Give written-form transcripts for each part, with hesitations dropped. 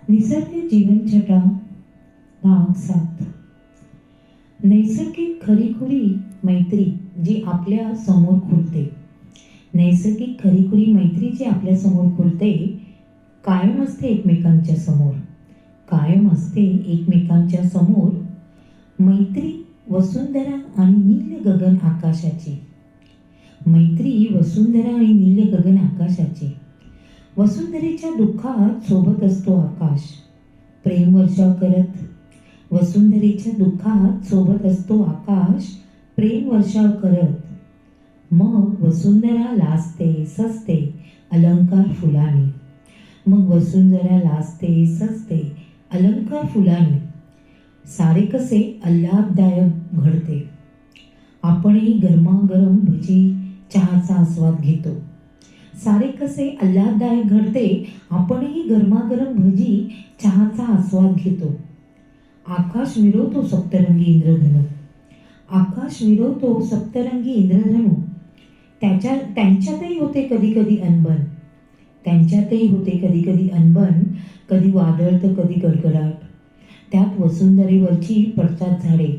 निसर्ग जीवनछटा भाग 7. नैसर्गिक खरीखुरी मैत्री जी आपल्या समोर खुलते. नैसर्गिक खरीखुरी मैत्री जी आपल्या समोर खुलते कायम असते एकमेकांच्या समोर. कायम असते एकमेकांच्या समोर. मैत्री वसुंधरा आणि नील गगन आकाशाची. मैत्री वसुंधरा आणि नील गगन आकाशाची. वसुंधरेच्या दुःखात सोबत असतो आकाश प्रेम वर्षाव करत. वसुंधरेच्या दुःखात सोबत असतो आकाश प्रेम वर्षाव करत. मग वसुंधरा लाजते सजते अलंकार फुलांनी. मग वसुंधरा लाजते सजते अलंकार फुलांनी. सारे कसे आल्हाददायक घडते. आपणही गरमागरम भजी चहाचा आस्वाद घेतो. सारे कसे आल्हाददायक घडते. आपणही गरमागरम भजी चहाचा आस्वाद घेतो. आकाश मिरवतो सप्तरंगी इंद्रधनु. आकाश मिरवतो सप्तरंगी इंद्रधनु. त्यांच्यातही होते कधी कधी अनबन. त्यांच्यातही होते कधी कधी अनबन. कधी वादळ तर कधी गडगडाट. त्यात वसुंधरेवरची पडतात झाडे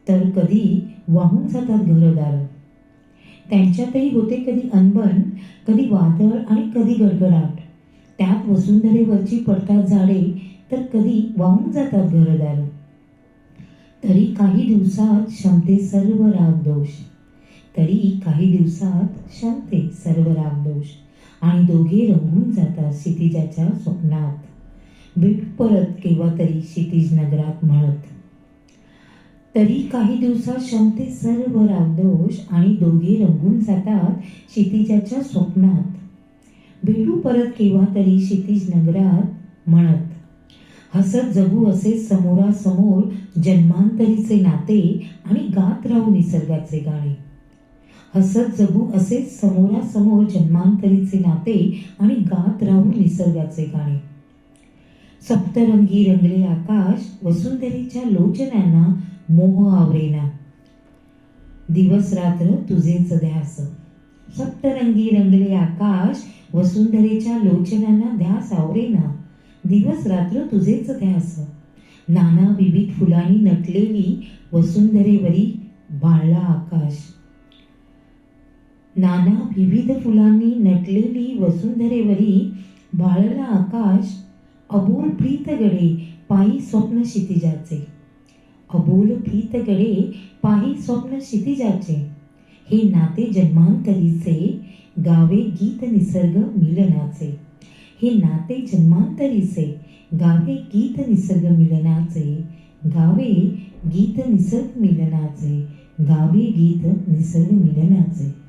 तर कधी वाहून जातात घरदार. त्यांच्यातही होते कधी अनबन कधी वादळ आणि कधी गडगडाट. त्यात वसुंधरेवरची पडतात झाडे तर कधी वाहून जातात घरदार. तरी काही दिवसात शमते सर्व रागदोष. तरी काही दिवसात शमते सर्व रागदोष. आणि दोघे रंगून जातात क्षितिजाच्या स्वप्नात. भेट परत केव्हा तरी क्षितिज नगरात म्हणत. तरी काही दिवसात शमते सर्व रागदोष आणि दोघे रंगून जातात क्षितिजाच्या स्वप्नात. भेटू परत केव्हा तरी क्षितिज नगरात म्हणत. हसत जगू असे समोरासमोर जन्मांतरीचे नाते आणि गात राहू निसर्गाचे गाणे. हसत जगू असे समोरासमोर जन्मांतरीचे नाते आणि गात राहू निसर्गाचे गाणे. सप्तरंगी रंगले आकाश वसुंधरेच्या लोचनांना मोह आवरेना. दिवस रात्र तुझेच ध्यास. सप्तरंगी रंगले आकाश वसुंधरेच्या लोचनांना ध्यास आवरेना. दिवस रात्र तुझेच ध्यास. नाना विविध फुलांनी नटलेली वसुंधरेवरी भाळला आकाश. नाना विविध फुलांनी नटलेली वसुंधरेवरी भाळला आकाश. अबोल प्रीत गडे पायी स्वप्न क्षितिजाचे. अबोल प्रीत गडे पायी स्वप्न क्षितिजाचे. हे नाते जन्मांतरीचे गावे गीत निसर्ग मिलनाचे. हे नाते जन्मांतरीचे गावे गीत निसर्ग मिलनाचे. गावे गीत निसर्ग मिलनाचे. गावे गीत निसर्ग मिलनाचे.